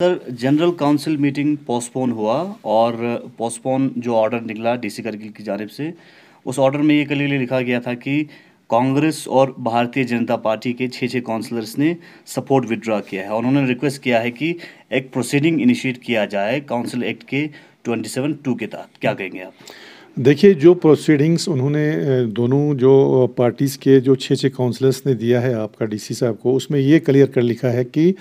Sir, general council meeting postpone हुआ और postpone जो ऑर्डर निकला डीसी करगिल की जानिब से, उस ऑर्डर में ये क्लियरली लिखा गया था कि कांग्रेस और भारतीय जनता पार्टी के 6 काउंसलर्स ने सपोर्ट विड्रॉ किया है और उन्होंने रिक्वेस्ट किया है कि एक प्रोसीडिंग इनिशिएट किया जाए काउंसिल एक्ट के 27(2) के तहत। क्या कहेंगे आप? देखिए, जो प्रोसीडिंग्स उन्होंने दोनों जो पार्टीज़ के जो 6 काउंसलर्स ने दिया है आपका डीसी साहब को, उसमें ये क्लियर कर लिखा है कि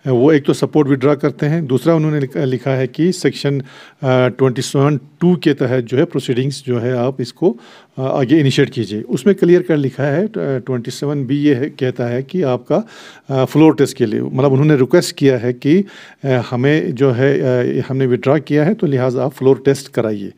वो एक तो सपोर्ट विड्रॉ करते हैं, दूसरा उन्होंने लिखा है कि सेक्शन 27(2) के तहत जो है प्रोसीडिंग्स जो है आप इसको आगे इनिशिएट कीजिए। उसमें क्लियर कर लिखा है 27(b) ये कहता है कि आपका फ्लोर टेस्ट के लिए, मतलब उन्होंने रिक्वेस्ट किया है कि हमें जो है हमने विड्रॉ किया है तो लिहाजा आप फ्लोर टेस्ट कराइए।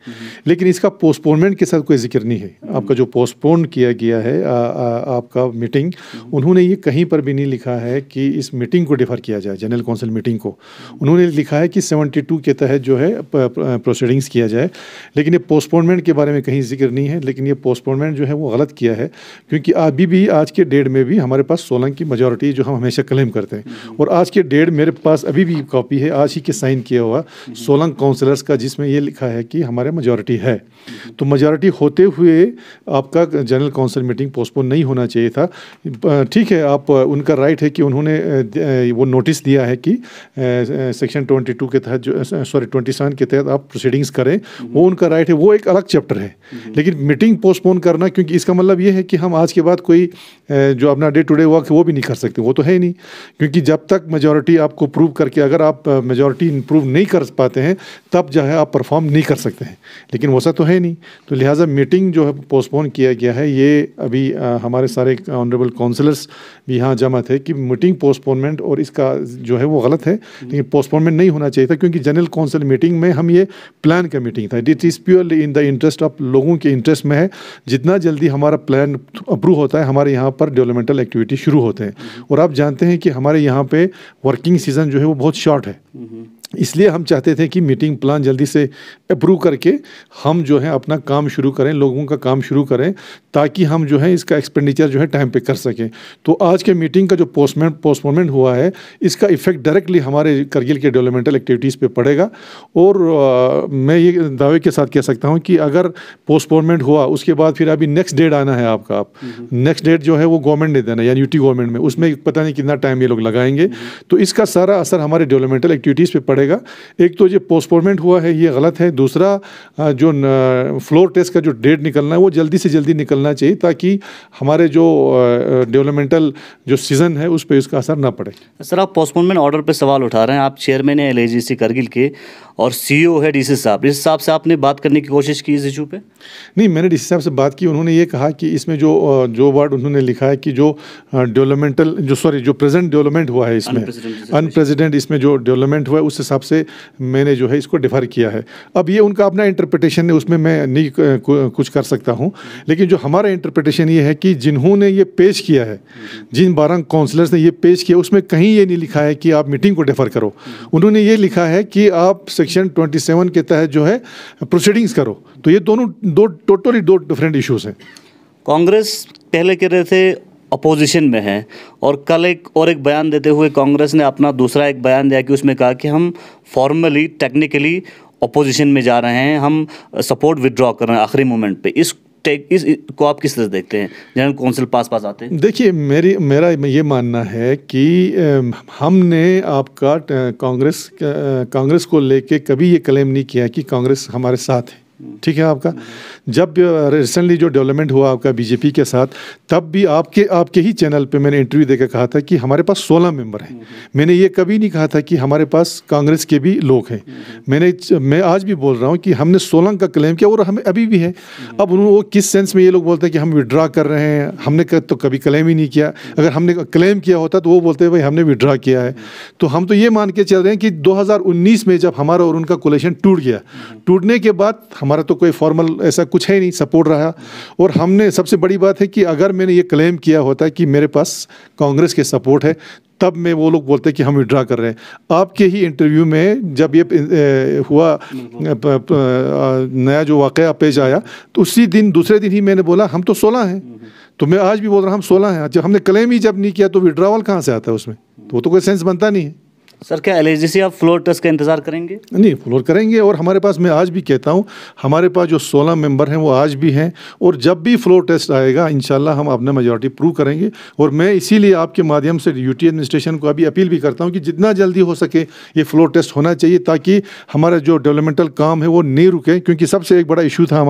लेकिन इसका पोस्टपोनमेंट के साथ कोई जिक्र नहीं है। आपका जो पोस्टपोन किया गया है आपका मीटिंग, उन्होंने ये कहीं पर भी नहीं लिखा है कि इस मीटिंग को डिफर किया जाए, जनरल काउंसिल मीटिंग को। उन्होंने लिखा है कि 72 के तहत जो है प्रोसीडिंग्स किया जाए, लेकिन ये पोस्टपोनमेंट के बारे में कहीं जिक्र नहीं है। लेकिन ये पोस्टपोनमेंट जो है वो गलत किया है, क्योंकि अभी भी आज के डेट में भी हमारे पास 16 की मेजॉरिटी जो हम हमेशा क्लेम करते हैं, और आज के डेट मेरे पास अभी भी कॉपी है आज ही के साइन किया हुआ 16 काउंसलर्स का, जिसमें ये लिखा है कि हमारे मेजॉरिटी है। तो मेजॉरिटी होते हुए आपका जनरल काउंसिल मीटिंग पोस्टपोन नहीं होना चाहिए था। ठीक है, आप उनका राइट है कि उन्होंने वो नोटिस दिया है कि सेक्शन 22 के तहत जो 27 के तहत आप प्रोसीडिंग्स करें, वो उनका राइट है, वो एक अलग चैप्टर है। लेकिन मीटिंग पोस्टपोन करना, क्योंकि इसका मतलब ये है कि हम आज के बाद कोई जो अपना डे टू डे वर्क वो भी नहीं कर सकते, वो तो है ही नहीं। क्योंकि जब तक मेजॉरिटी आपको प्रूव करके, अगर आप मेजॉरिटी प्रूव नहीं कर पाते हैं तब जो है आप परफॉर्म नहीं कर सकते हैं, लेकिन वैसा तो है नहीं। तो लिहाजा मीटिंग जो है पोस्टपोन किया गया है। ये अभी हमारे सारे ऑनरेबल काउंसलर्स भी यहाँ जमा थे कि मीटिंग पोस्टपोनमेंट और इसका जो है वो गलत है, लेकिन पोस्टपोनमेंट नहीं होना चाहिए था, क्योंकि जनरल काउंसिल मीटिंग में हम ये प्लान का मीटिंग था। It is purely in the interest of लोगों के इंटरेस्ट में है। जितना जल्दी हमारा प्लान अप्रूव होता है, हमारे यहाँ पर डेवलपमेंटल एक्टिविटी शुरू होते हैं। और आप जानते हैं कि हमारे यहाँ पे वर्किंग सीजन जो है वो बहुत शॉर्ट है, इसलिए हम चाहते थे कि मीटिंग प्लान जल्दी से अप्रूव करके हम जो है अपना काम शुरू करें, लोगों का काम शुरू करें, ताकि हम जो है इसका एक्सपेंडिचर जो है टाइम पे कर सकें। तो आज के मीटिंग का जो पोस्टपोनमेंट हुआ है, इसका इफेक्ट डायरेक्टली हमारे करगिल के डेवलपमेंटल एक्टिविटीज़ पे पड़ेगा। और मैं ये दावे के साथ कह सकता हूँ कि अगर पोस्टपोनमेंट हुआ, उसके बाद फिर अभी नेक्स्ट डेट आना है आपका, आप नेक्स्ट डेट जो है वो गवर्नमेंट ने देना, यानी यूटी गवर्नमेंट में, उसमें पता नहीं कितना टाइम ये लोग लगाएंगे। तो इसका सारा असर हमारे डेवलपमेंटल एक्टिविटीज़ पे पड़ेगा। एक तो जो पोस्टपोनमेंट हुआ है ये गलत है, दूसरा जो फ्लोर टेस्ट का जो डेट निकलना है वो जल्दी से जल्दी निकलना चाहिए, ताकि हमारे जो डेवलपमेंटल जो सीज़न है उस पर इसका असर ना पड़े। सर, आप पोस्टपोनमेंट ऑर्डर पे सवाल उठा रहे हैं। आप चेयरमैन है LAGC करगिल के और CEO है डीसी साहब। इस हिसाब से आपने बात करने की कोशिश की इस इशू पे? नहीं, मैंने डीसी साहब से बात की। उन्होंने ये कहा कि इसमें जो वर्ड उन्होंने लिखा है कि जो डेवलपमेंटल जो प्रेजेंट डेवलपमेंट हुआ है, इसमें अनप्रेसिडेंट इसमें जो डेवलपमेंट हुआ है, उस हिसाब से मैंने जो है इसको डिफर किया है। अब ये उनका अपना इंटरप्रिटेशन है, उसमें मैं नहीं कुछ कर सकता हूँ। लेकिन जो हमारा इंटरप्रिटेशन ये है कि जिन्होंने ये पेश किया है, जिन 12 काउंसलर्स ने ये पेश किया, उसमें कहीं ये नहीं लिखा है कि आप मीटिंग को डिफर करो। उन्होंने ये लिखा है कि आप सेक्शन 27 के तहत जो है प्रोसीडिंग्स करो। तो ये दो टोटली डिफरेंट इश्यूज हैं। कांग्रेस पहले कह रहे थे अपोजिशन में है, और कल एक बयान देते हुए कांग्रेस ने अपना दूसरा एक बयान दिया कि उसमें कहा कि हम फॉर्मली टेक्निकली अपोजिशन में जा रहे हैं, हम सपोर्ट विड्रॉ कर रहे हैं आखिरी मोमेंट पे। इसको आप किस तरह देखते हैं? जनरल काउंसिल पास आते हैं। देखिए, मेरा ये मानना है कि हमने आपका कांग्रेस को लेके कभी ये क्लेम नहीं किया कि कांग्रेस हमारे साथ है। ठीक है आपका। जब रिसेंटली जो डेवलपमेंट हुआ आपका बीजेपी के साथ, तब भी आपके ही चैनल पे मैंने इंटरव्यू देकर कहा था कि हमारे पास 16 मेंबर हैं। मैंने ये कभी नहीं कहा था कि हमारे पास कांग्रेस के भी लोग हैं। मैं आज भी बोल रहा हूँ कि हमने 16 का क्लेम किया और हमें अभी भी है। अब वो किस सेंस में ये लोग बोलते हैं कि हम विड्रॉ कर रहे हैं, हमने तो कभी क्लेम ही नहीं किया। अगर हमने क्लेम किया होता तो वो बोलते हैं भाई हमने विड्रॉ किया है। तो हम तो ये मान के चल रहे हैं कि 2019 में जब हमारा और उनका कोलिशन टूट गया, टूटने के बाद हमारा तो कोई फॉर्मल ऐसा कुछ है नहीं, सपोर्ट रहा। और हमने, सबसे बड़ी बात है कि अगर मैंने ये क्लेम किया होता कि मेरे पास कांग्रेस के सपोर्ट है, तब में वो लोग बोलते कि हम विड्रॉ कर रहे हैं। आपके ही इंटरव्यू में जब ये हुआ नया जो वाक़या पेश आया, तो उसी दिन दूसरे दिन ही मैंने बोला हम तो 16 हैं। तो मैं आज भी बोल रहा हूँ हम 16 हैं। जब हमने क्लेम ही जब नहीं किया तो विड्रॉवल कहाँ से आता है उसमें? तो वो तो कोई सेंस बनता नहीं है। सर क्या एलएचडीसी आप फ्लोर टेस्ट का इंतजार करेंगे? नहीं, फ्लोर करेंगे। और हमारे पास, मैं आज भी कहता हूँ, हमारे पास जो 16 मेंबर हैं वो आज भी हैं, और जब भी फ्लोर टेस्ट आएगा इंशाल्लाह हम अपना मेजॉरिटी प्रूव करेंगे। और मैं इसीलिए आपके माध्यम से यूटी एडमिनिस्ट्रेशन को अभी अपील भी करता हूँ कि जितना जल्दी हो सके ये फ्लोर टेस्ट होना चाहिए, ताकि हमारा जो डेवलपमेंटल काम है वो नहीं रुके। क्योंकि सबसे एक बड़ा इशू था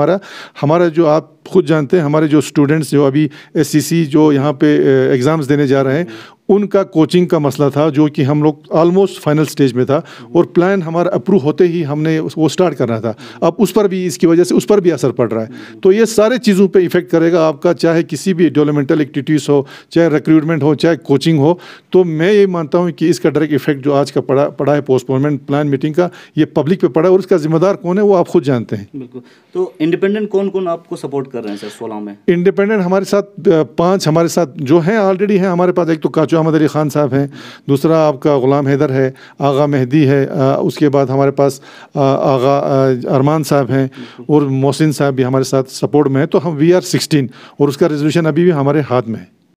हमारा जो आप खुद जानते हैं, हमारे जो स्टूडेंट्स जो अभी एससीसी जो यहाँ पे एग्ज़ाम्स देने जा रहे हैं, उनका कोचिंग का मसला था, जो कि हम लोग ऑलमोस्ट फाइनल स्टेज में था, और प्लान हमारा अप्रूव होते ही हमने वो स्टार्ट करना था। अब उस पर भी, इसकी वजह से उस पर भी असर पड़ रहा है। तो ये सारे चीज़ों पे इफेक्ट करेगा आपका, चाहे किसी भी डेवलपमेंटल एक्टिविटीज़ हो, चाहे रिक्रूटमेंट हो, चाहे कोचिंग हो। तो मैं ये मानता हूँ कि इसका डायरेक्ट इफेक्ट जो आज का पड़ा है पोस्टपोनमेंट प्लान मीटिंग का, ये पब्लिक पे पड़ा है, और इसका जिम्मेदार कौन है वो आप खुद जानते हैं। बिल्कुल। तो इंडिपेंडेंट कौन कौन आपको सपोर्ट कर रहे हैं सर 16 में? इंडिपेंडेंट हमारे साथ 5 हमारे साथ जो हैं ऑलरेडी हैं हमारे पास। एक तो काचो अहमद अली खान साहब हैं, दूसरा आपका गुलाम हैदर है, आगा मेहदी है, उसके बाद हमारे पास आगा अरमान साहब हैं, और मोहसिन साहब भी हमारे साथ सपोर्ट में है। तो हम वी आर 16, और उसका रेजोल्यूशन अभी भी हमारे हाथ में है।